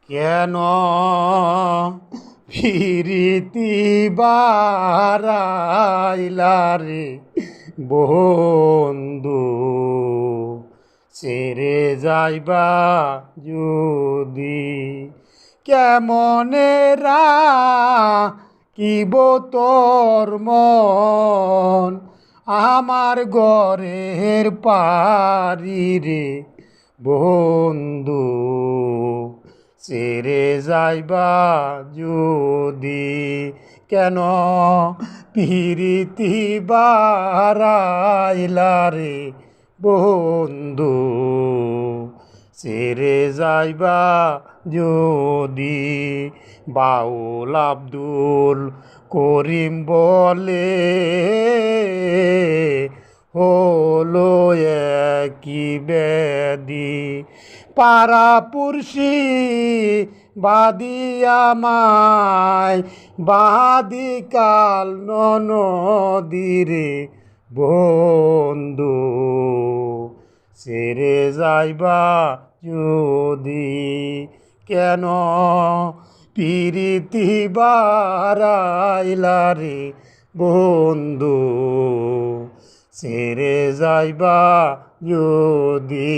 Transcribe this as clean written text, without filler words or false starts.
কেন ফিরিতি বারাইলা রে বন্ধু, ছেড়ে যাইবা যদি কেমনে রাখিব তোর মন আমার ঘরের পারি রে বন্ধু, ছেড়ে যাইবা যদি কেন পিরিতি বারাইলা রে বন্ধু, ছেড়ে যাইবা যদি। বাউল আব্দুল করিম বলে হলো একই ব্যাধি, পাড়াপুরসি বাদিয়ামায় বাদি কাল নদীরে বন্ধু, ছেড়ে যাইবা যদি কেন পিরিতি বারাইলা রে বন্ধু, ছেড়ে যাইবা যদি।